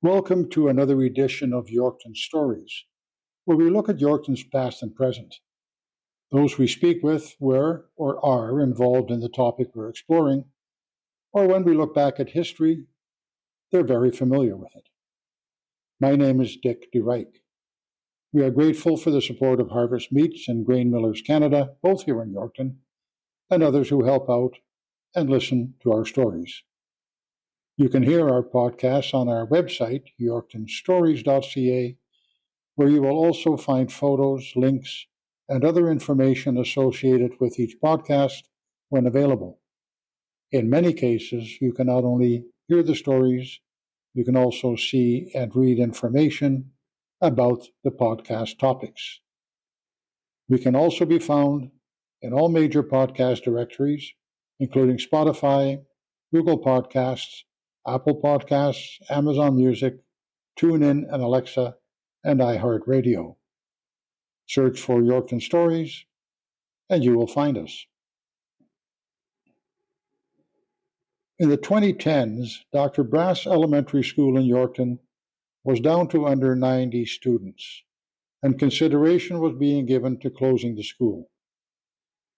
Welcome to another edition of Yorkton Stories, where we look at Yorkton's past and present. Those we speak with were or are involved in the topic we're exploring, or when we look back at history, they're very familiar with it. My name is Dick DeRyck. We are grateful for the support of Harvest Meats and Grain Millers Canada, both here in Yorkton, and others who help out and listen to our stories. You can hear our podcasts on our website, yorktonstories.ca, where you will also find photos, links, and other information associated with each podcast when available. In many cases, you can not only hear the stories, you can also see and read information about the podcast topics. We can also be found in all major podcast directories, including Spotify, Google Podcasts, Apple Podcasts, Amazon Music, TuneIn and Alexa, and iHeartRadio. Search for Yorkton Stories, and you will find us. In the 2010s, Dr. Brass Elementary School in Yorkton was down to under 90 students, and consideration was being given to closing the school.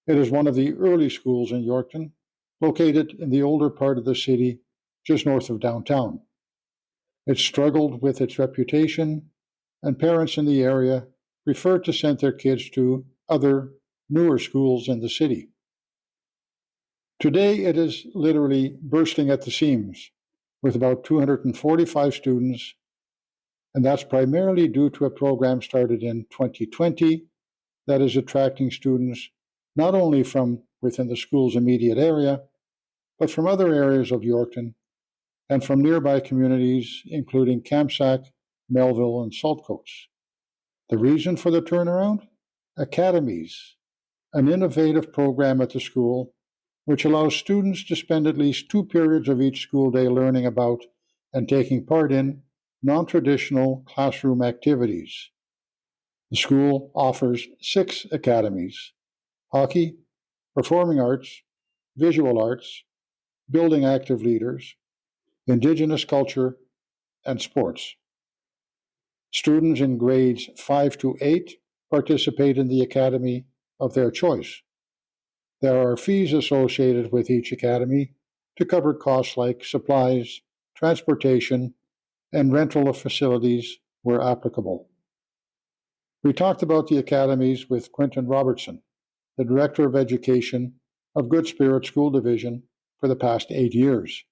It is one of the early schools in Yorkton, located in the older part of the city, just north of downtown. It struggled with its reputation, and parents in the area preferred to send their kids to other, newer schools in the city. Today, it is literally bursting at the seams, with about 245 students, and that's primarily due to a program started in 2020 that is attracting students not only from within the school's immediate area, but from other areas of Yorkton and from nearby communities, including Kamsack, Melville, and Saltcoats. The reason for the turnaround? Academies, an innovative program at the school which allows students to spend at least 2 periods of each school day learning about and taking part in non-traditional classroom activities. The school offers 6 academies: hockey, performing arts, visual arts, building active leaders, Indigenous culture, and sports. Students in grades 5 to 8 participate in the academy of their choice. There are fees associated with each academy to cover costs like supplies, transportation, and rental of facilities where applicable. We talked about the academies with Quentin Robertson, the Director of Education of Good Spirit School Division for the past 8 years,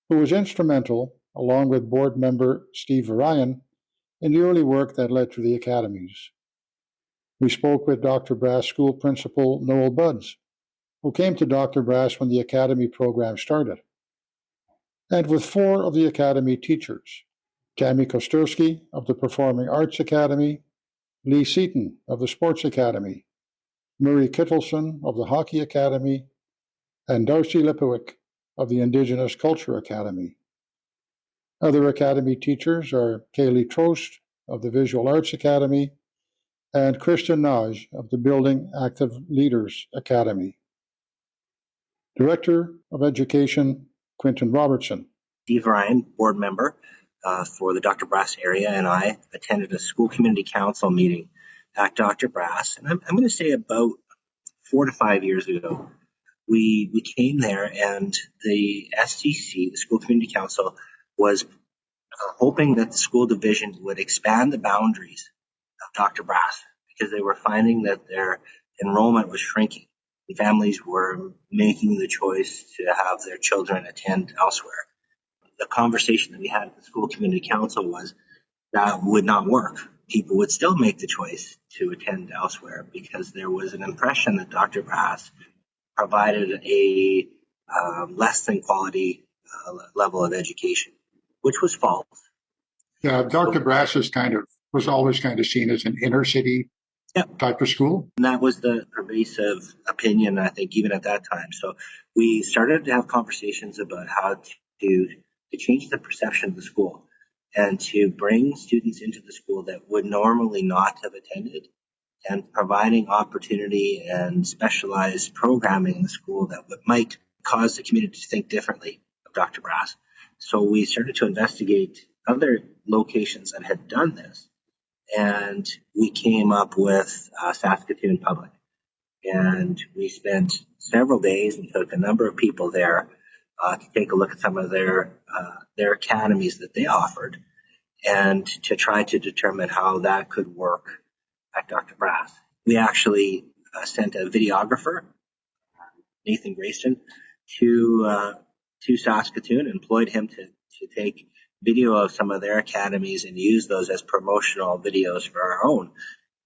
who was instrumental, along with board member Steve Ryan, in the early work that led to the academies. We spoke with Dr. Brass School Principal Noel Buds, who came to Dr. Brass when the academy program started, and with 4 of the academy teachers: Tammy Kosterski of the Performing Arts Academy, Lee Seaton of the Sports Academy, Murray Kittleson of the Hockey Academy, and Darcy Lipowick of the Indigenous Culture Academy. Other academy teachers are Kaylee Trost of the Visual Arts Academy and Christian Naj of the Building Active Leaders Academy. Director of Education, Quentin Robertson. Steve Ryan, board member for the Dr. Brass area, and I attended a school community council meeting at Dr. Brass, and I'm going to say about 4 to 5 years ago. We came there, and the STC, the School Community Council, was hoping that the school division would expand the boundaries of Dr. Brass because they were finding that their enrollment was shrinking. The families were making the choice to have their children attend elsewhere. The conversation that we had at the School Community Council was that would not work. People would still make the choice to attend elsewhere because there was an impression that Dr. Brass provided a less than quality level of education, which was false. Yeah, Dr. Brass was always kind of seen as an inner city type of school. And that was the pervasive opinion, I think, even at that time. So we started to have conversations about how to change the perception of the school and to bring students into the school that would normally not have attended, and providing opportunity and specialized programming in the school that might cause the community to think differently of Dr. Brass. So we started to investigate other locations that had done this. And we came up with Saskatoon Public. And we spent several days and took a number of people there to take a look at some of their academies that they offered and to try to determine how that could work at Dr. Brass. We actually sent a videographer, Nathan Grayston, to Saskatoon, employed him to take video of some of their academies and use those as promotional videos for our own,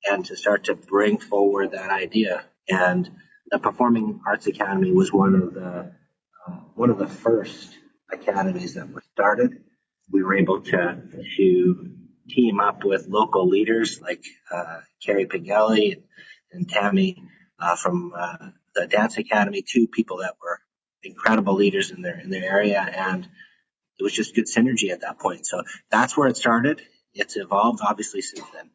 and to start to bring forward that idea. And the Performing Arts Academy was one of the first academies that was started. We were able to team up with local leaders like Carrie Pigelli and Tammy from the Dance Academy, two people that were incredible leaders in their area, and it was just good synergy at that point. So that's where it started. It's evolved obviously since then.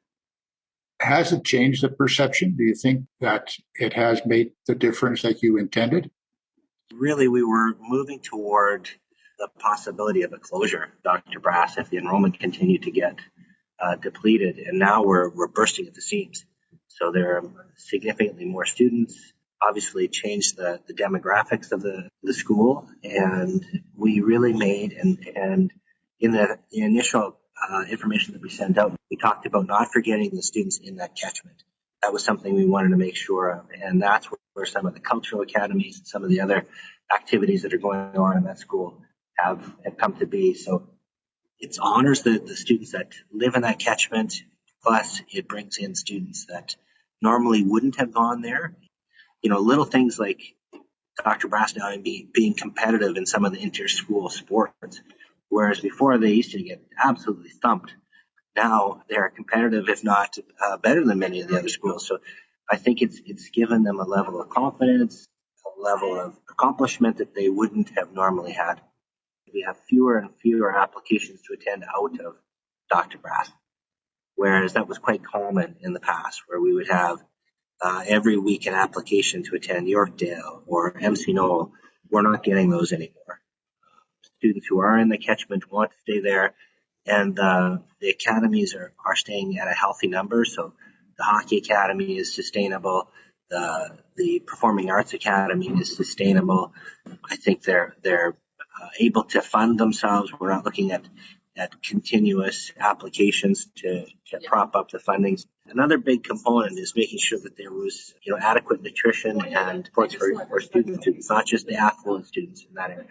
Has it changed the perception? Do you think that it has made the difference that you intended? Really, we were moving toward the possibility of a closure, Dr. Brass, if the enrollment continued to get depleted, and now we're bursting at the seams. So there are significantly more students. Obviously, changed the demographics of the school, and we really made and in the initial information that we sent out, we talked about not forgetting the students in that catchment. That was something we wanted to make sure of, and that's where some of the cultural academies and some of the other activities that are going on in that school have come to be. So it honors the students that live in that catchment, plus it brings in students that normally wouldn't have gone there. You know, little things like Dr. Brass now being competitive in some of the inter-school sports, whereas before they used to get absolutely thumped. Now they're competitive, if not better than many of the other schools. So I think it's given them a level of confidence, a level of accomplishment that they wouldn't have normally had. We have fewer and fewer applications to attend out of Dr. Brass, whereas that was quite common in the past, where we would have every week an application to attend Yorkdale or MC Knoll. We're not getting those anymore. Students who are in the catchment want to stay there, and the academies are staying at a healthy number. So the Hockey Academy is sustainable. The Performing Arts Academy is sustainable. I think they're able to fund themselves. We're not looking at continuous applications to prop up the fundings. Another big component is making sure that there was adequate nutrition and supports for students, not just the affluent students in that area.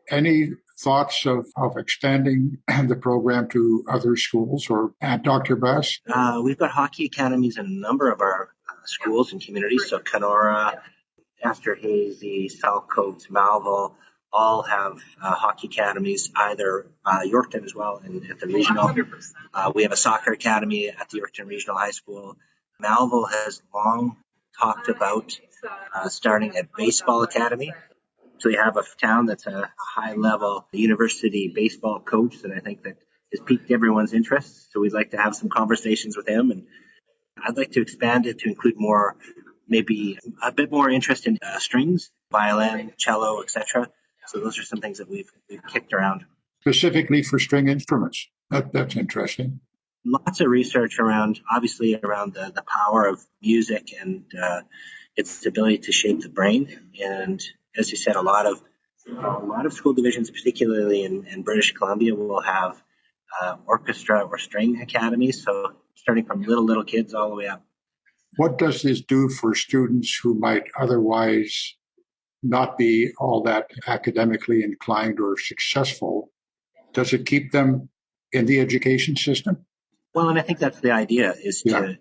Any thoughts of expanding the program to other schools or at Dr. Brass? We've got hockey academies in a number of our schools and communities. So Kenora, Esterhazy, Saltcoats, Melville, all have hockey academies, either Yorkton as well and at the regional. We have a soccer academy at the Yorkton Regional High School. Melville has long talked about starting a baseball academy. So they have a town that's a high-level university baseball coach that I think that has piqued everyone's interest. So we'd like to have some conversations with him, and I'd like to expand it to include more, maybe a bit more interest in strings, violin, cello, etc. So those are some things that we've kicked around. Specifically for string instruments. That's interesting. Lots of research around the power of music and its ability to shape the brain. And as you said, a lot of school divisions, particularly in British Columbia, will have orchestra or string academies. So starting from little kids all the way up. What does this do for students who might otherwise not be all that academically inclined or successful? Does it keep them in the education system? Well, and I think that's the idea, is to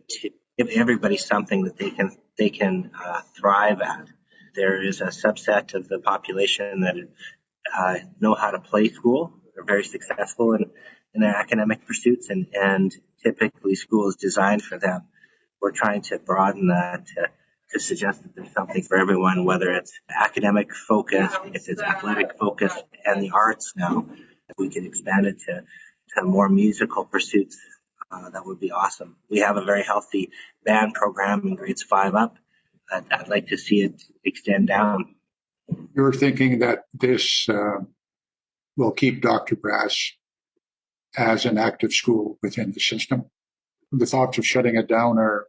give everybody something that they can thrive at. There is a subset of the population that know how to play school. They're very successful in their academic pursuits, and typically school is designed for them. We're trying to broaden that to suggest that there's something for everyone, whether it's academic focus, if it's athletic focus, and the arts now. If we can expand it to more musical pursuits, that would be awesome. We have a very healthy band program in grades 5 up. I'd like to see it extend down. You're thinking that this will keep Dr. Brass as an active school within the system. The thoughts of shutting it down are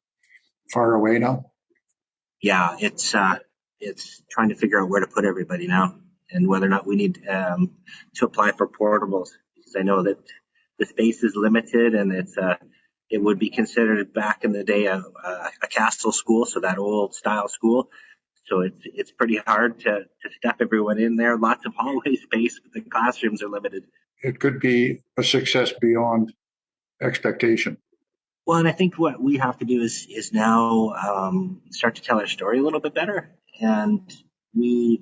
far away now. Yeah, it's trying to figure out where to put everybody now, and whether or not we need to apply for portables, because I know that the space is limited, and it would be considered back in the day a castle school, so that old style school. So it's pretty hard to stuff everyone in there. Lots of hallway space, but the classrooms are limited. It could be a success beyond expectation. Well, and I think what we have to do is now start to tell our story a little bit better. And we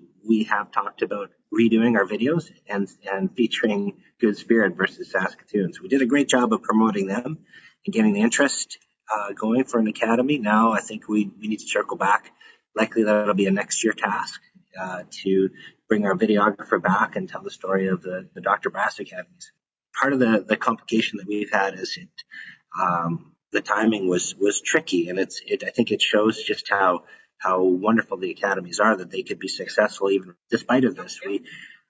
have talked about redoing our videos and featuring Good Spirit versus Saskatoons. We did a great job of promoting them and getting the interest going for an academy. Now I think we need to circle back. Likely that'll be a next year task to bring our videographer back and tell the story of the Dr. Brass Academies. Part of the complication that we've had is the timing was tricky, and I think it shows just how wonderful the academies are, that they could be successful even despite of this.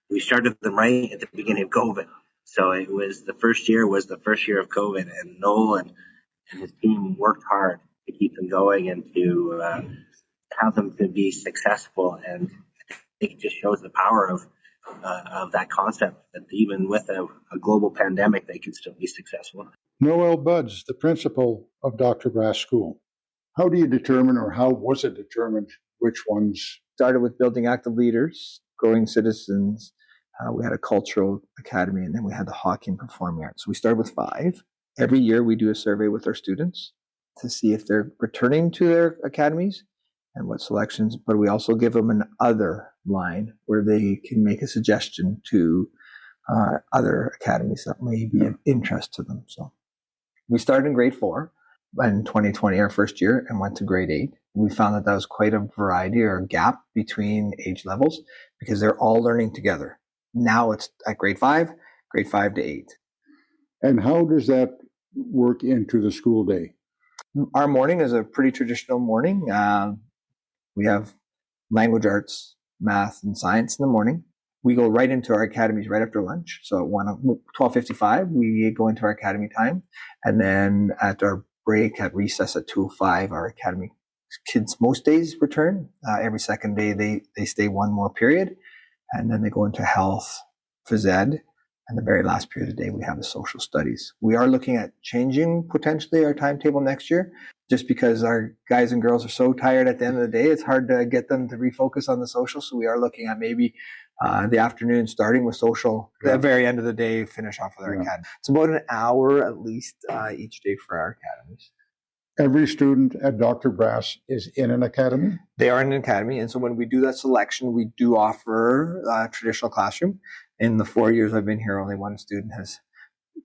We started them right at the beginning of COVID, so it was the first year of COVID, and Noel and his team worked hard to keep them going and to have them to be successful. And I think it just shows the power of that concept, that even with a global pandemic, they can still be successful. Noel Buds, the principal of Dr. Brass School. How do you determine, or how was it determined, which ones? Started with building active leaders, growing citizens. We had a cultural academy, and then we had the hockey and performing arts. So we started with 5. Every year we do a survey with our students to see if they're returning to their academies and what selections, but we also give them an other line where they can make a suggestion to other academies that may be of interest to them. So we started in grade 4 in 2020, our first year, and went to grade 8. We found that was quite a variety or gap between age levels because they're all learning together. Now it's at grade 5 to 8. And how does that work into the school day? Our morning is a pretty traditional morning. We have language arts, math, and science in the morning. We go right into our academies right after lunch. So at 12:55, we go into our academy time. And then at our break, at recess at 2:05, our academy kids most days return. Every second day, they stay one more period. And then they go into health, phys ed. And the very last period of the day, we have the social studies. We are looking at changing potentially our timetable next year, just because our guys and girls are so tired at the end of the day. It's hard to get them to refocus on the social. So we are looking at maybe the afternoon, starting with social, at the very end of the day, finish off with our academy. It's about an hour at least each day for our academies. Every student at Dr. Brass is in an academy? They are in an academy. And so when we do that selection, we do offer a traditional classroom. In the 4 years I've been here, only one student has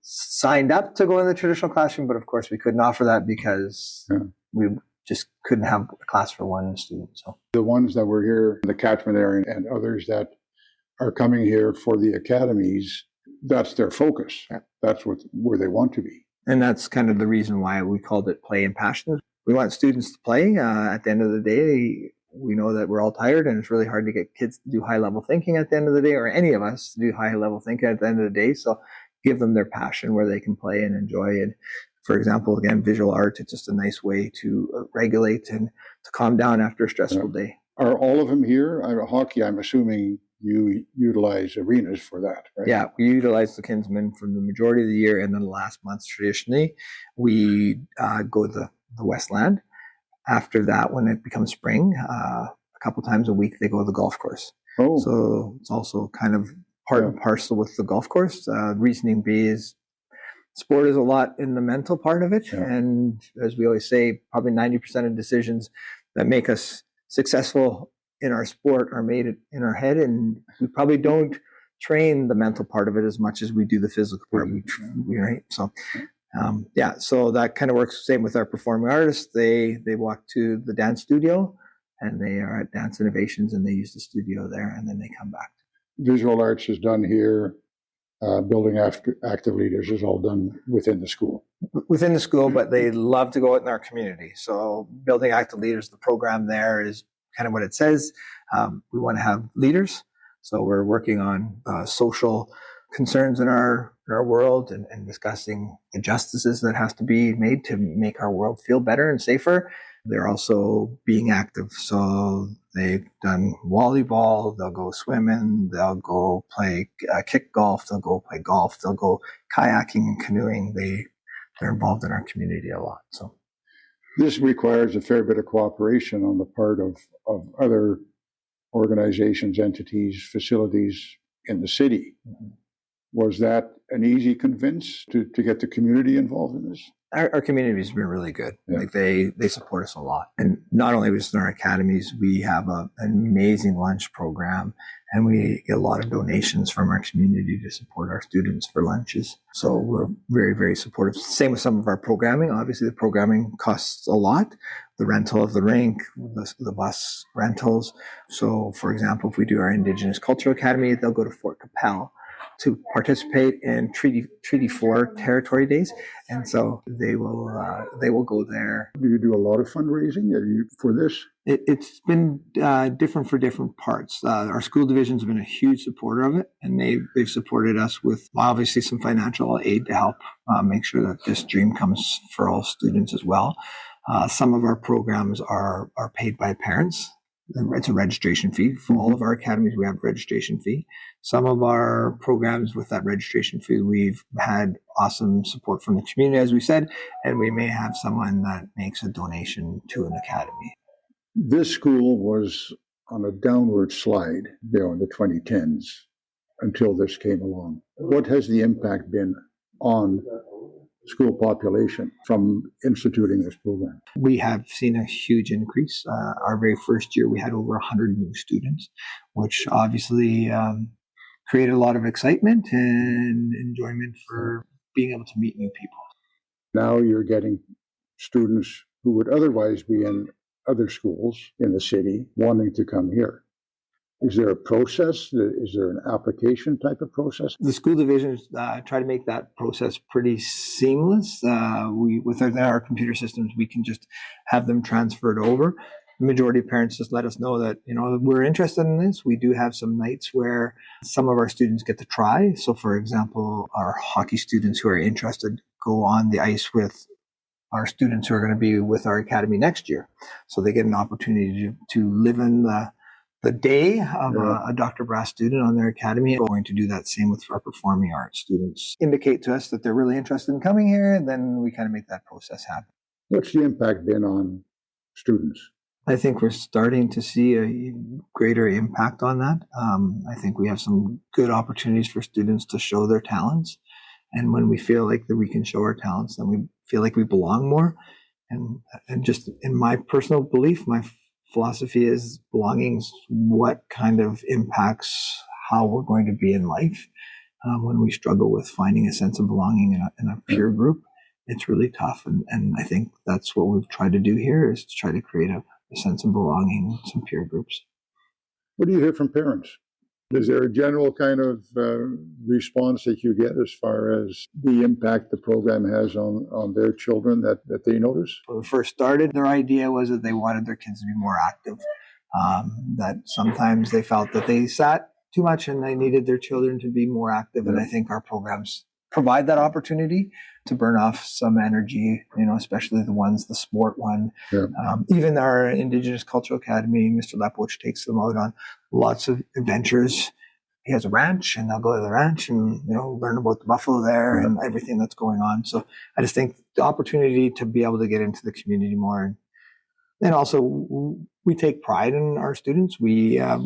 signed up to go in the traditional classroom. But of course, we couldn't offer that because we just couldn't have a class for one student. So the ones that were here in the catchment area and others that are coming here for the academies, that's their focus. Yeah. That's where they want to be. And that's kind of the reason why we called it Play and Passion. We want students to play. At the end of the day, we know that we're all tired, and it's really hard to get kids to do high-level thinking at the end of the day, or any of us to do high-level thinking at the end of the day. So give them their passion where they can play and enjoy it. For example, again, visual art, it's just a nice way to regulate and to calm down after a stressful day. Are all of them here? Hockey, I'm assuming you utilize arenas for that, right? Yeah, we utilize the Kinsmen for the majority of the year, and then the last months traditionally we go to the Westland. After that, when it becomes spring, a couple times a week they go to the golf course. Oh, so it's also kind of part and parcel with the golf course. Reasoning being is sport is a lot in the mental part of it, and as we always say, probably 90% of decisions that make us successful in our sport are made in our head, and we probably don't train the mental part of it as much as we do the physical part. Right? So, so that kind of works. Same with our performing artists. They walk to the dance studio, and they are at Dance Innovations, and they use the studio there, and then they come back. Visual arts is done here. Building active leaders is all done within the school. Within the school, but they love to go out in our community. So building active leaders, the program there is kind of what it says. We want to have leaders. So we're working on social concerns in our world and discussing the justices that has to be made to make our world feel better and safer. They're also being active. So they've done volleyball, they'll go swimming, they'll go play kick golf, they'll go play golf, they'll go kayaking and canoeing. They're involved in our community a lot. So this requires a fair bit of cooperation on the part of other organizations, entities, facilities in the city. Mm-hmm. Was that an easy convince to get the community involved in this? Our community has been really good. Yeah. Like they support us a lot. And not only just in our academies, we have an amazing lunch program, and we get a lot of donations from our community to support our students for lunches. So we're very, very supportive. Same with some of our programming. Obviously, the programming costs a lot. The rental of the rink, the bus rentals. So, for example, if we do our Indigenous Cultural Academy, they'll go to Fort Capel to participate in Treaty 4 territory days, and so they will go there. Do you do a lot of fundraising for this? It's been different for different parts. Our school division's been a huge supporter of it, and they've supported us with obviously some financial aid to help make sure that this dream comes for all students as well. Some of our programs are paid by parents. It's a registration fee. For all of our academies, we have a registration fee. Some of our programs with that registration fee, we've had awesome support from the community, as we said, and we may have someone that makes a donation to an academy. This school was on a downward slide, in the 2010s until this came along. What has the impact been on school population from instituting this program? We have seen a huge increase. Our very first year, we had over 100 new students, which obviously created a lot of excitement and enjoyment for being able to meet new people. Now you're getting students who would otherwise be in other schools in the city wanting to come here. Is there a process? Is there an application type of process? The school divisions try to make that process pretty seamless. With our computer systems, we can just have them transferred over. The majority of parents just let us know that, we're interested in this. We do have some nights where some of our students get to try. So, for example, our hockey students who are interested go on the ice with our students who are going to be with our academy next year. So they get an opportunity to live in the day of a Dr. Brass student on their academy. We're going to do that same with our performing arts students. Indicate to us that they're really interested in coming here, and then we kind of make that process happen. What's the impact been on students? I think we're starting to see a greater impact on that. I think we have some good opportunities for students to show their talents. And when we feel like that we can show our talents, then we feel like we belong more. And just in my personal belief, my philosophy is belonging is what kind of impacts how we're going to be in life. When we struggle with finding a sense of belonging in a peer group, it's really tough. And I think that's what we've tried to do here, is to try to create a sense of belonging with some peer groups. What do you hear from parents? Is there a general kind of response that you get as far as the impact the program has on their children that they notice? When we first started, their idea was that they wanted their kids to be more active, that sometimes they felt that they sat too much and they needed their children to be more active. And I think our programs provide that opportunity to burn off some energy, especially the sport one. Yeah. Even our Indigenous Cultural Academy, Mr. Lepwich takes them out on lots of adventures. He has a ranch, and they'll go to the ranch and, learn about the buffalo there and everything that's going on. So I just think the opportunity to be able to get into the community more. And also, we take pride in our students. We got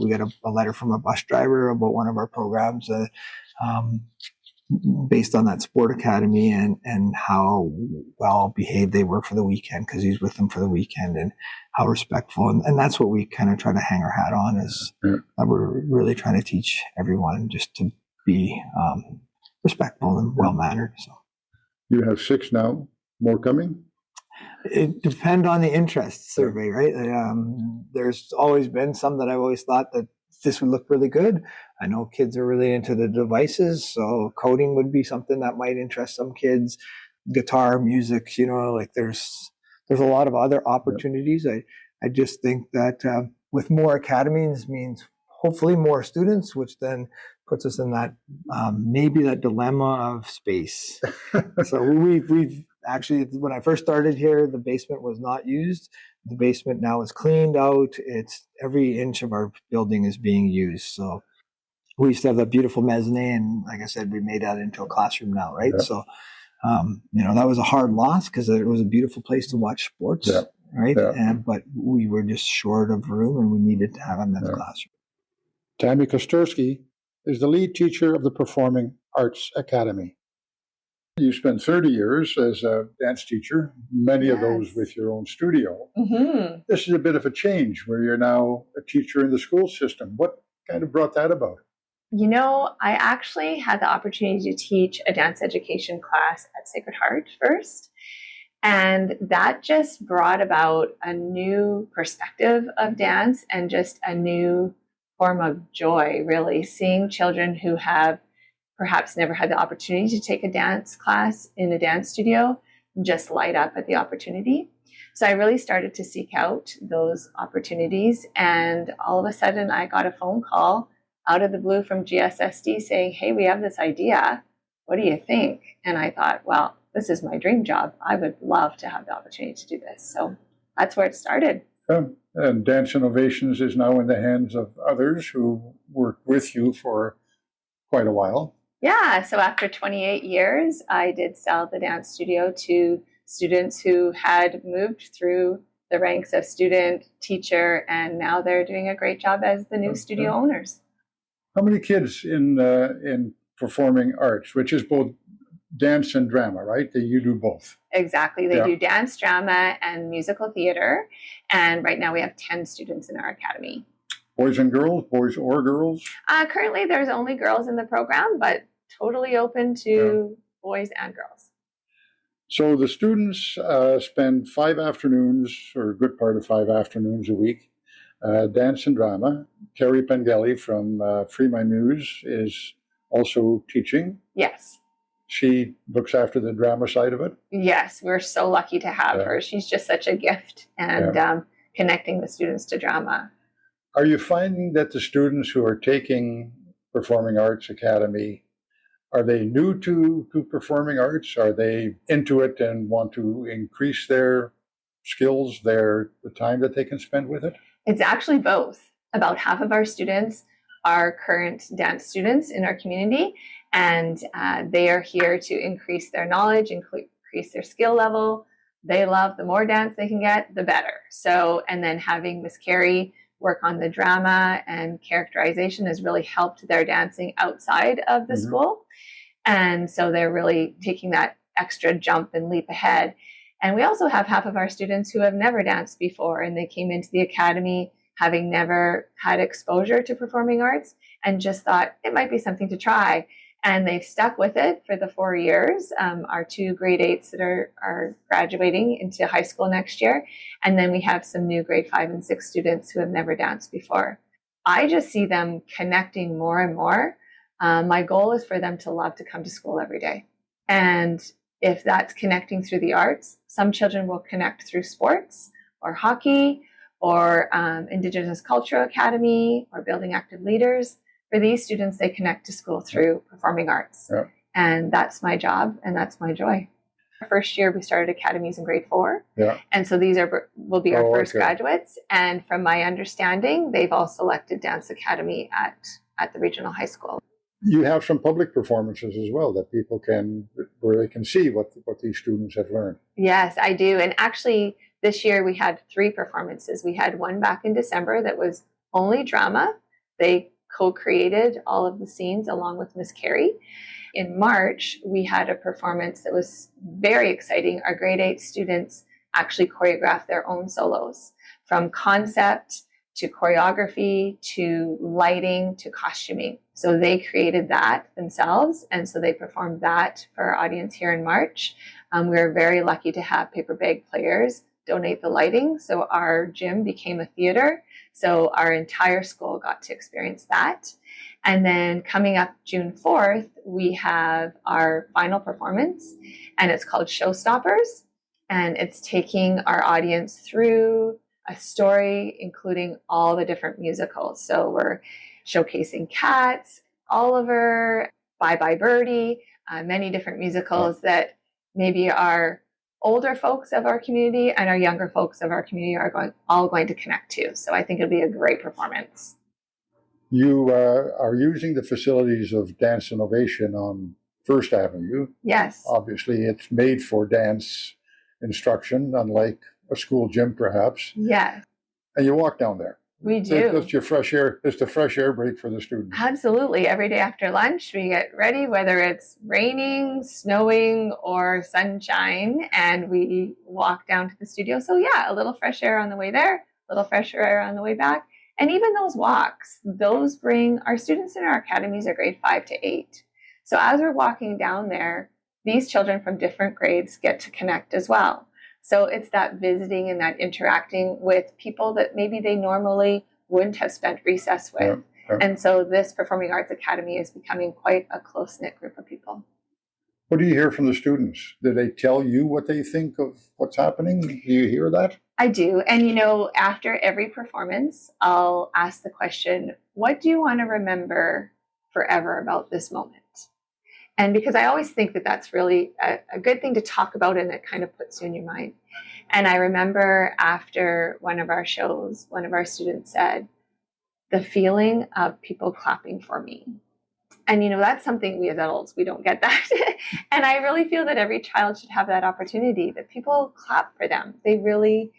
a letter from a bus driver about one of our programs based on that sport academy and how well behaved they were for the weekend, because he's with them for the weekend, and how respectful. And that's what we kind of try to hang our hat on, is that we're really trying to teach everyone just to be respectful and well-mannered. So you have 6 now, more coming? It depends on the interest survey, right? There's always been some that I've always thought that this would look really good. I know kids are really into the devices, so coding would be something that might interest some kids. Guitar, music, there's a lot of other opportunities. I just think that with more academies means hopefully more students, which then puts us in that maybe that dilemma of space. So we've actually, when I first started here, the basement was not used. The basement now is cleaned out. It's every inch of our building is being used. So we used to have that beautiful mezzanine, and like I said, we made that into a classroom now, right? Yeah. So that was a hard loss because it was a beautiful place to watch sports, Yeah. right? Yeah. But we were just short of room, and we needed to have a men's classroom. Tammy Kosterski is the lead teacher of the Performing Arts Academy. You spent 30 years as a dance teacher, many of those with your own studio. Mm-hmm. This is a bit of a change where you're now a teacher in the school system. What kind of brought that about? I actually had the opportunity to teach a dance education class at Sacred Heart first. And that just brought about a new perspective of dance and just a new form of joy, really, seeing children who have perhaps never had the opportunity to take a dance class in a dance studio just light up at the opportunity. So I really started to seek out those opportunities. And all of a sudden, I got a phone call out of the blue from GSSD saying, hey, we have this idea. What do you think? And I thought, well, this is my dream job. I would love to have the opportunity to do this. So that's where it started. And Dance Innovations is now in the hands of others who worked with you for quite a while. Yeah, so after 28 years, I did sell the dance studio to students who had moved through the ranks of student, teacher, and now they're doing a great job as the new studio owners. How many kids in performing arts, which is both dance and drama, right? You do both. Exactly. They do dance, drama, and musical theater. And right now we have 10 students in our academy. Boys and girls, boys or girls? Currently, there's only girls in the program, but totally open to boys and girls. So the students spend 5 afternoons, or a good part of 5 afternoons a week, dance and drama. Terry Pengelly from Free My Muse is also teaching. Yes. She looks after the drama side of it. Yes, we're so lucky to have her. She's just such a gift and connecting the students to drama. Are you finding that the students who are taking Performing Arts Academy, are they new to performing arts? Are they into it and want to increase their skills, the time that they can spend with it? It's actually both. About half of our students are current dance students in our community, and they are here to increase their knowledge, increase their skill level. They love the more dance they can get, the better. So, and then having Miss Carrie work on the drama and characterization has really helped their dancing outside of the school. And so they're really taking that extra jump and leap ahead. And we also have half of our students who have never danced before, and they came into the academy having never had exposure to performing arts and just thought it might be something to try. And they've stuck with it for the 4 years. Our 2 grade 8s that are graduating into high school next year. And then we have some new grade 5 and 6 students who have never danced before. I just see them connecting more and more. My goal is for them to love to come to school every day. And if that's connecting through the arts, some children will connect through sports or hockey or Indigenous Cultural Academy or Building Active Leaders. For these students, they connect to school through performing arts. Yeah. And that's my job and that's my joy. First year, we started Academies in grade 4. Yeah. And so these will be our first graduates. And from my understanding, they've all selected Dance Academy at the regional high school. You have some public performances as well that people where they can see what these students have learned. Yes, I do. And actually, this year we had 3 performances. We had one back in December that was only drama. They co-created all of the scenes along with Miss Carrie. In March, we had a performance that was very exciting. Our grade 8 students actually choreographed their own solos, from concept to choreography to lighting to costuming. So they created that themselves, and so they performed that for our audience here in March. We were very lucky to have paper bag players donate the lighting, so our gym became a theater. So our entire school got to experience that. And then coming up June 4th, we have our final performance, and it's called Showstoppers. And it's taking our audience through a story, including all the different musicals. So we're showcasing Cats, Oliver, Bye Bye Birdie, many different musicals that maybe our older folks of our community and our younger folks of our community are all going to connect to. So I think it'll be a great performance. You are using the facilities of Dance Innovation on First Avenue. Yes. Obviously, it's made for dance instruction, unlike a school gym, perhaps. Yes. And you walk down there. We do. It's your fresh air. It's the fresh air break for the students. Absolutely. Every day after lunch, we get ready, whether it's raining, snowing, or sunshine, and we walk down to the studio. So yeah, a little fresh air on the way there, a little fresh air on the way back. And even those walks, those bring our students in our academies are grade 5 to 8. So as we're walking down there, these children from different grades get to connect as well. So it's that visiting and that interacting with people that maybe they normally wouldn't have spent recess with. Yeah. And so this Performing Arts Academy is becoming quite a close-knit group of people. What do you hear from the students? Do they tell you what they think of what's happening? Do you hear that? I do. And, after every performance, I'll ask the question, what do you want to remember forever about this moment? And because I always think that that's really a good thing to talk about, and it kind of puts you in your mind. And I remember after one of our shows, one of our students said, the feeling of people clapping for me. And, that's something we as adults, we don't get that. And I really feel that every child should have that opportunity, that people clap for them. They really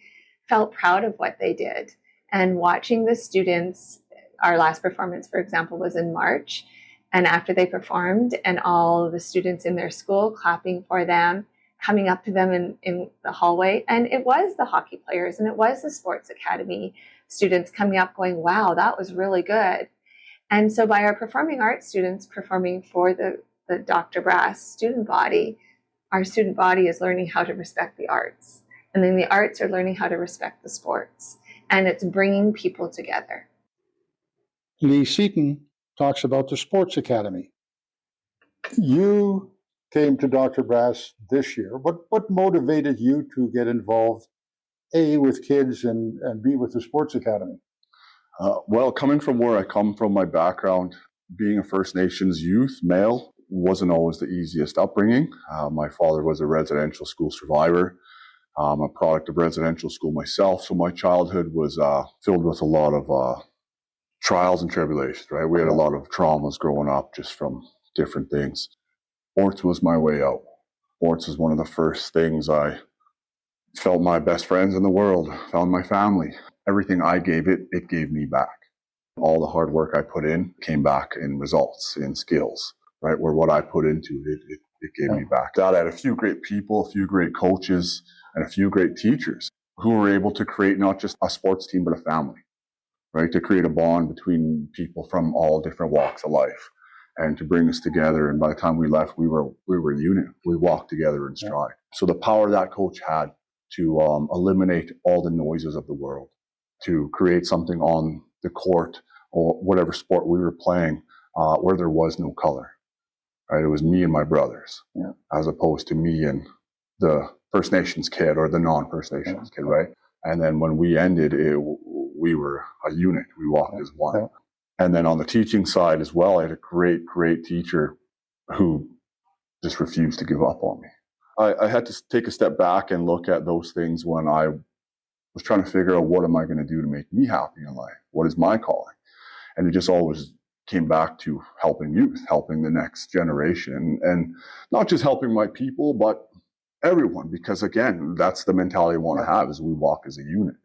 felt proud of what they did. And watching the students, our last performance, for example, was in March. And after they performed and all the students in their school clapping for them, coming up to them in the hallway. And it was the hockey players and it was the sports academy students coming up going, wow, that was really good. And so by our performing arts students performing for the Dr. Brass student body, our student body is learning how to respect the arts. And then the arts are learning how to respect the sports. And it's bringing people together. Lee Seaton talks about the Sports Academy. You came to Dr. Brass this year. What motivated you to get involved, A, with kids and B, with the Sports Academy? Well, coming from where I come from, my background, being a First Nations youth, male, wasn't always the easiest upbringing. My father was a residential school survivor. I'm a product of residential school myself, so my childhood was filled with a lot of trials and tribulations, right? We had a lot of traumas growing up just from different things. Sports was my way out. Sports was one of the first things I felt my best friends in the world, found my family. Everything I gave it, it gave me back. All the hard work I put in came back in results, in skills, right? Where what I put into it gave me back. I had a few great people, a few great coaches, and a few great teachers who were able to create not just a sports team, but a family. Right, to create a bond between people from all different walks of life, and to bring us together. And by the time we left, we were a unit. We walked together in stride. So the power that coach had to eliminate all the noises of the world, to create something on the court or whatever sport we were playing where there was no color. Right, it was me and my brothers, as opposed to me and the First Nations kid or the non-First Nations kid, right? And then when we ended, we were a unit. We walked as one. And then on the teaching side as well, I had a great, great teacher who just refused to give up on me. I had to take a step back and look at those things when I was trying to figure out, what am I going to do to make me happy in life? What is my calling? And it just always came back to helping youth, helping the next generation, and not just helping my people, but everyone, because again, that's the mentality I want to have, is we walk as a unit.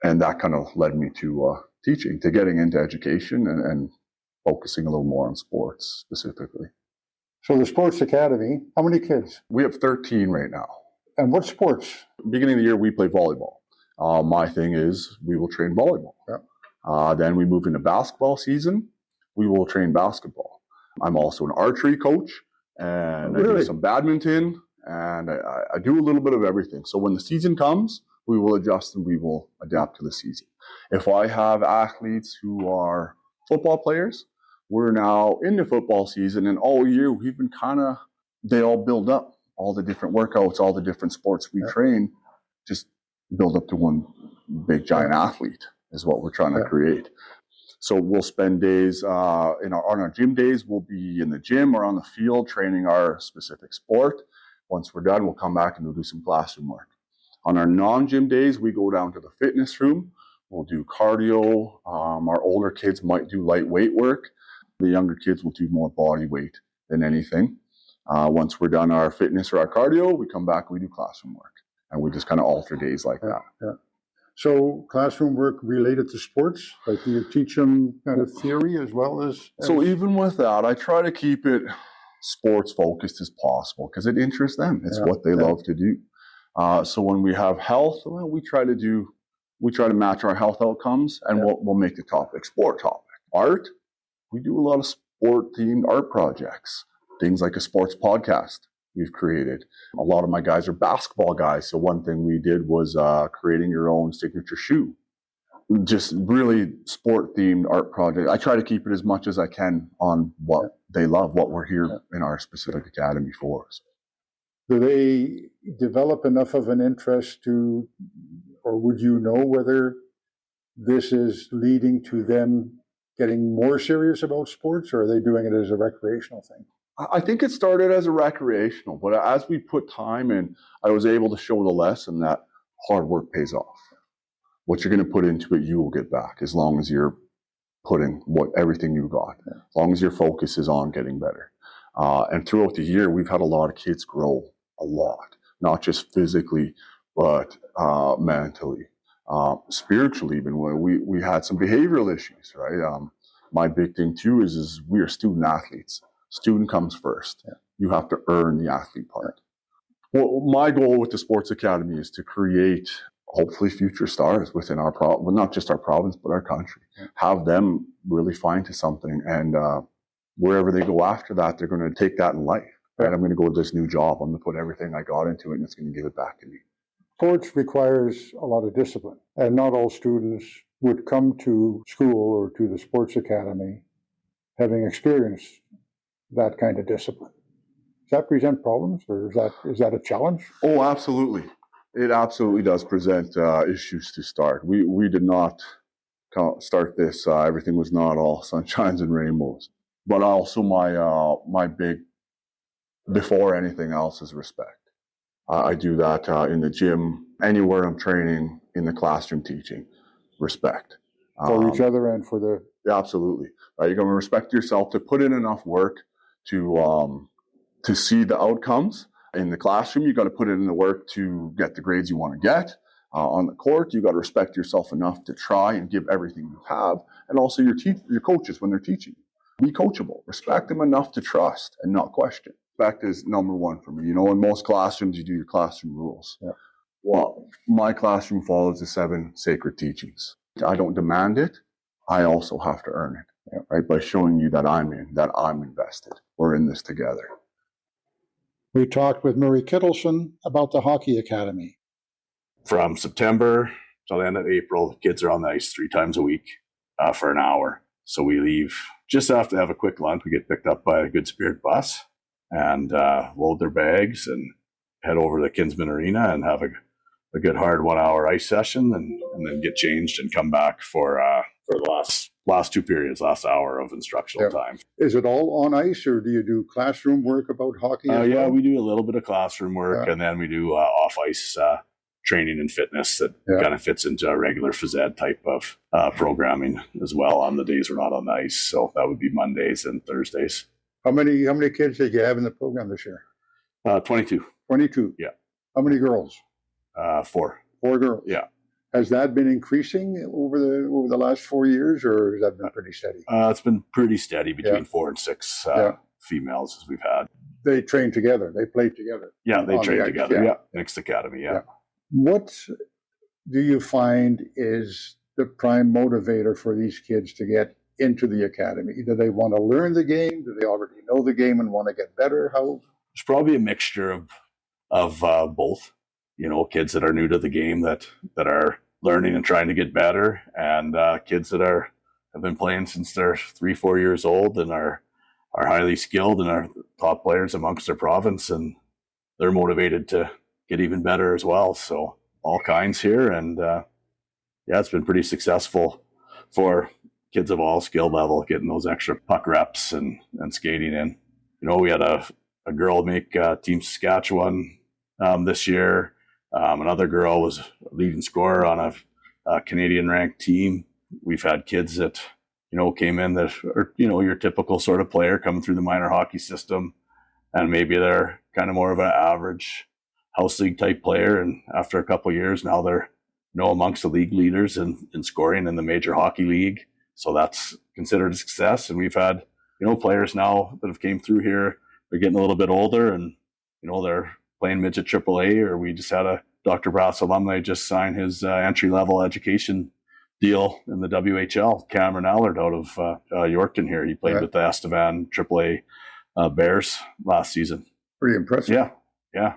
And that kind of led me to teaching, to getting into education and focusing a little more on sports specifically. So the Sports Academy, how many kids? We have 13 right now. And what sports? Beginning of the year, we play volleyball. My thing is we will train volleyball. Then we move into basketball season. We will train basketball. I'm also an archery coach, and I do some badminton, and I do a little bit of everything. So when the season comes, we will adjust and we will adapt to the season. If I have athletes who are football players, we're now into football season, and all year we've been they all build up. All the different workouts, all the different sports we train, just build up to one big giant athlete is what we're trying to create. So we'll spend days on our gym days. We'll be in the gym or on the field training our specific sport. Once we're done, we'll come back and we'll do some classroom work. On our non-gym days, we go down to the fitness room. We'll do cardio. Our older kids might do light weight work. The younger kids will do more body weight than anything. Once we're done our fitness or our cardio, we come back and we do classroom work. And we just kind of alter days like that. Yeah. So classroom work related to sports, like do you teach them kind of theory as well as? So even with that, I try to keep it sports focused as possible because it interests them. It's what they love to do. So when we have health, well, we try to match our health outcomes, and we'll make the topic sport topic. Art, we do a lot of sport themed art projects, things like a sports podcast we've created. A lot of my guys are basketball guys. So one thing we did was creating your own signature shoe. Just really sport themed art project. I try to keep it as much as I can on what they love, what we're here in our specific academy for. Do they develop enough of an interest to, or would you know whether this is leading to them getting more serious about sports, or are they doing it as a recreational thing? I think it started as a recreational, but as we put time in, I was able to show the lesson that hard work pays off. What you're going to put into it, you will get back as long as you're putting everything you got, as long as your focus is on getting better. And throughout the year, we've had a lot of kids grow a lot, not just physically, but mentally, spiritually. Even when we had some behavioral issues, right? My big thing too is we are student athletes. Student comes first. You have to earn the athlete part. Well, my goal with the Sports Academy is to create hopefully future stars within our well, not just our province, but our country. Have them really find to something, and wherever they go after that, they're going to take that in life. Right? I'm going to go to this new job. I'm going to put everything I got into it, and it's going to give it back to me. Sports requires a lot of discipline, and not all students would come to school or to the Sports Academy having experienced that kind of discipline. Does that present problems, or is that a challenge? Oh, absolutely. It absolutely does present issues to start. We did not start this. Everything was not all sunshines and rainbows. But also my big, before anything else, is respect. I do that in the gym, anywhere I'm training, in the classroom teaching. Respect. For each other and for the... Absolutely. You're going to respect yourself to put in enough work to see the outcomes. In the classroom, you got to put in the work to get the grades you want to get. On the court, you got to respect yourself enough to try and give everything you have. And also your coaches when they're teaching. Be coachable. Respect them enough to trust and not question. Respect is number one for me. In most classrooms, you do your classroom rules. Yeah. Well, my classroom follows the 7 sacred teachings. I don't demand it. I also have to earn it, right? By showing you that I'm invested. We're in this together. We talked with Murray Kittleson about the Hockey Academy. From September till the end of April, the kids are on the ice 3 times a week for an hour. So we leave just after to have a quick lunch. We get picked up by a Good Spirit bus and load their bags and head over to the Kinsman Arena and have a good hard 1 hour ice session and then get changed and come back for the last 2 periods, last hour of instructional time. Is it all on ice, or do you do classroom work about hockey as well? We do a little bit of classroom work, and then we do off ice training and fitness that kind of fits into a regular phys ed type of programming as well on the days we're not on the ice. So that would be Mondays and Thursdays. How many kids did you have in the program this year? 22. 22? Yeah. How many girls? 4. 4 girls? Yeah. Has that been increasing over the last 4 years, or has that been pretty steady? It's been pretty steady between 4 and 6 females as we've had. They train together. They play together. Yeah, they train together. Yeah, next academy. Yeah. What do you find is the prime motivator for these kids to get into the academy? Do they want to learn the game? Do they already know the game and want to get better? How? There's probably a mixture of both. Kids that are new to the game that are learning and trying to get better, and kids that have been playing since they're 3-4 years old and are highly skilled and are top players amongst their province, and they're motivated to get even better as well. So all kinds here, and it's been pretty successful for kids of all skill level getting those extra puck reps and skating in. We had a girl make Team Saskatchewan this year. Another girl was a leading scorer on a Canadian ranked team. We've had kids that, came in that are, your typical sort of player coming through the minor hockey system, and maybe they're kind of more of an average house league type player. And after a couple of years, now they're, amongst the league leaders in scoring in the major hockey league. So that's considered a success. And we've had, players now that have came through here. They're getting a little bit older and, they're playing midget AAA, or we just had a Dr. Brass alumni just sign his entry-level education deal in the WHL. Cameron Allard out of Yorkton here. He played with the Estevan AAA Bears last season. Pretty impressive. Yeah.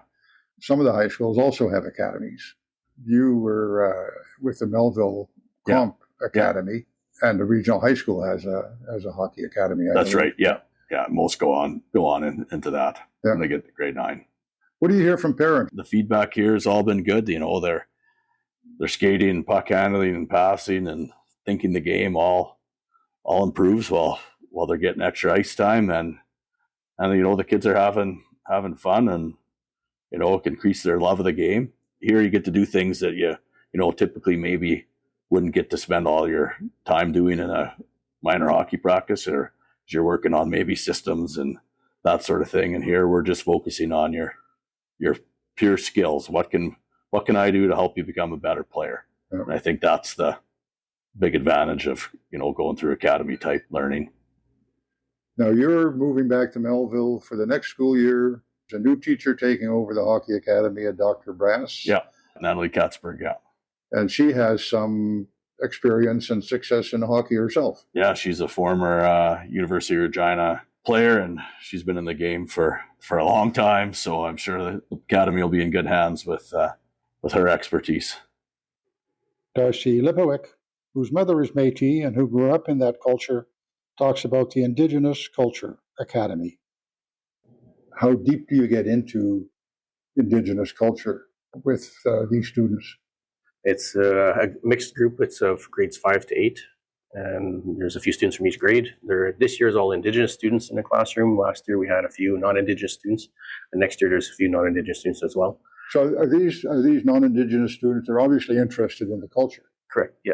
Some of the high schools also have academies. You were with the Melville Comp Academy, and the regional high school has a hockey academy. That's right. Yeah. Most go on into that when they get to grade 9. What do you hear from parents? The feedback here has all been good. They're skating, puck handling, and passing, and thinking the game all improves while they're getting extra ice time, and the kids are having fun, and it can increase their love of the game. Here you get to do things that you typically maybe wouldn't get to spend all your time doing in a minor hockey practice, or you're working on maybe systems and that sort of thing. And here we're just focusing on your pure skills. What can I do to help you become a better player? Yeah. And I think that's the big advantage of going through academy type learning. Now you're moving back to Melville for the next school year. There's a new teacher taking over the hockey academy, Dr. Brass. Yeah, Natalie Katzberg. Yeah, and she has some experience and success in hockey herself. Yeah, she's a former University of Regina player, and she's been in the game for a long time. So I'm sure the academy will be in good hands with her expertise. Darcy Lipowick, whose mother is Métis and who grew up in that culture, talks about the Indigenous Culture Academy. How deep do you get into Indigenous culture with these students? It's a mixed group. It's of grades 5 to 8, and there's a few students from each grade. This year is all Indigenous students in the classroom. Last year we had a few non-Indigenous students, and next year there's a few non-Indigenous students as well. So are these non-Indigenous students? They're obviously interested in the culture. Correct. Yeah.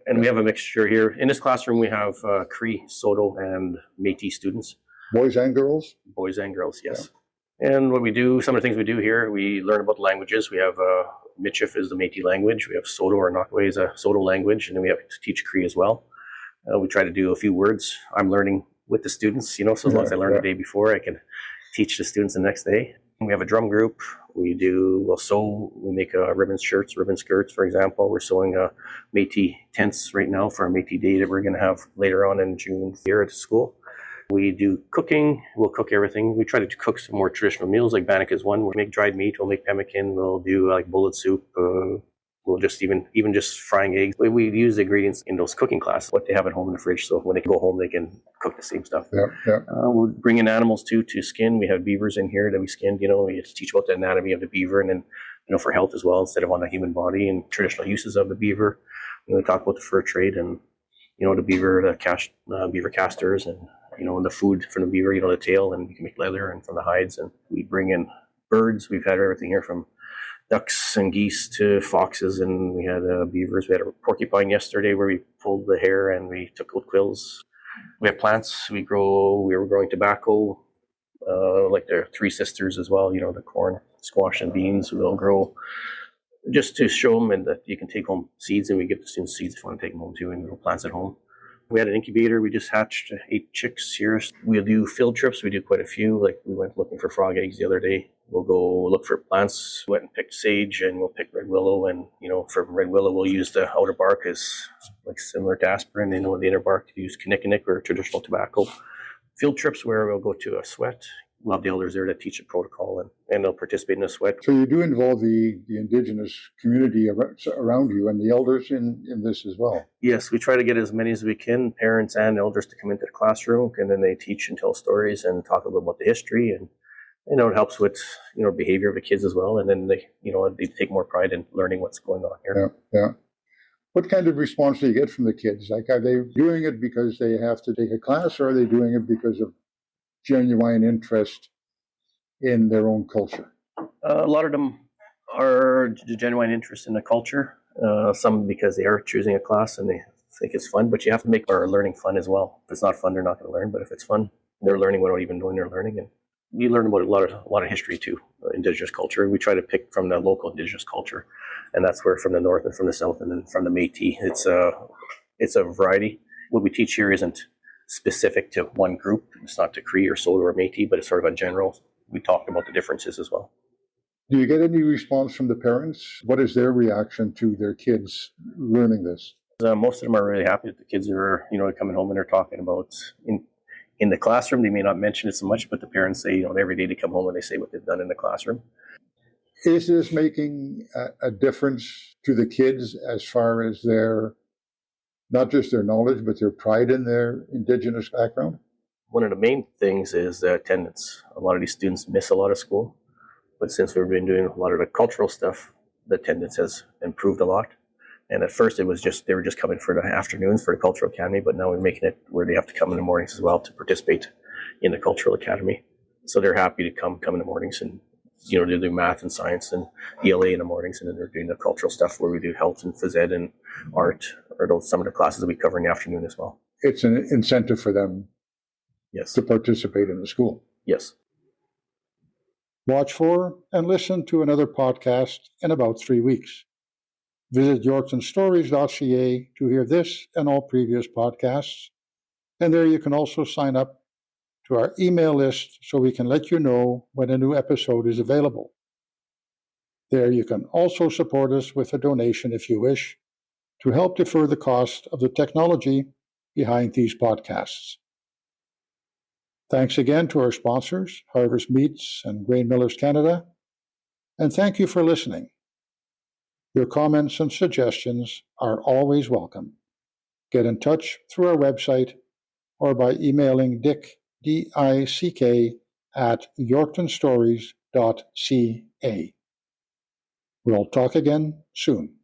And we have a mixture here in this classroom. We have Cree, Soto, and Métis students. Boys and girls? Boys and girls, yes. Yeah. And what we do, some of the things we do here, we learn about the languages. We have Michif is the Métis language. We have Soto or Nakwe is a Soto language, and then we have to teach Cree as well. We try to do a few words. I'm learning with the students, so as long as I learn the day before, I can teach the students the next day. We have a drum group. We'll sew. We make ribbon skirts, for example. We're sewing Métis tents right now for a Métis day that we're going to have later on in June here at the school. We do cooking. We'll cook everything. We try to cook some more traditional meals, like bannock is one. We'll make dried meat. We'll make pemmican. We'll do like bullet soup. We'll just even just frying eggs. We use the ingredients in those cooking classes, what they have at home in the fridge. So when they go home, they can cook the same stuff. We'll bring in animals too to skin. We have beavers in here that we skinned. We teach about the anatomy of the beaver, and then for health as well, instead of on the human body, and traditional uses of the beaver. We talk about the fur trade and the beaver casters, and and the food from the beaver, the tail, and we can make leather, and from the hides. And we bring in birds. We've had everything here from ducks and geese to foxes, and we had beavers. We had a porcupine yesterday where we pulled the hair and we took out quills. We have plants. We were growing tobacco, like the Three Sisters as well, the corn, squash, and beans. We'll grow just to show them, and that you can take home seeds, and we give the students seeds if you want to take them home too, and grow plants at home. We had an incubator. We just hatched 8 chicks here. We'll do field trips. We do quite a few. Like we went looking for frog eggs the other day. We'll go look for plants. We went and picked sage, and we'll pick red willow. And, for red willow, we'll use the outer bark as like similar to aspirin. The inner bark to use kinnikinnick or traditional tobacco. Field trips where we'll go to a sweat. We'll have the elders there that teach the protocol, and they'll participate in the sweat. So you do involve the Indigenous community around you and the elders in this as well? Yes, we try to get as many as we can, parents and elders, to come into the classroom, and then they teach and tell stories and talk a little about the history, and it helps with behavior of the kids as well, and then they take more pride in learning what's going on here. Yeah. What kind of response do you get from the kids? Like, are they doing it because they have to take a class, or are they doing it because of genuine interest in their own culture? A lot of them are genuine interest in the culture. Some because they are choosing a class and they think it's fun, but you have to make our learning fun as well. If it's not fun, they're not going to learn. But if it's fun, they're learning without even knowing they're learning. And we learn about a lot of history too, Indigenous culture. We try to pick from the local Indigenous culture, and that's where from the north and from the south and then from the Métis. It's a variety. What we teach here isn't specific to one group. It's not to Cree or Saulteaux or Métis, but it's sort of a general. We talk about the differences as well. Do you get any response from the parents? What is their reaction to their kids learning this? Most of them are really happy that the kids are, coming home and they're talking about in the classroom. They may not mention it so much, but the parents say, every day they come home and they say what they've done in the classroom. Is this making a difference to the kids as far as their, not just their knowledge, but their pride in their Indigenous background? One of the main things is attendance. A lot of these students miss a lot of school. But since we've been doing a lot of the cultural stuff, the attendance has improved a lot. And at first, they were just coming for the afternoons for the Cultural Academy, but now we're making it where they have to come in the mornings as well to participate in the Cultural Academy. So they're happy to come in the mornings and, they do math and science and ELA in the mornings, and then they're doing the cultural stuff where we do health and phys ed and art, or some of the classes that we cover in the afternoon as well. It's an incentive for them, yes, to participate in the school. Yes. Watch for and listen to another podcast in about 3 weeks. Visit yorktonstories.ca to hear this and all previous podcasts. And there you can also sign up to our email list so we can let you know when a new episode is available. There you can also support us with a donation if you wish to help defer the cost of the technology behind these podcasts. Thanks again to our sponsors, Harvest Meats and Grain Millers Canada, and thank you for listening. Your comments and suggestions are always welcome. Get in touch through our website or by emailing Dick, D-I-C-K, at yorktonstories.ca. We'll talk again soon.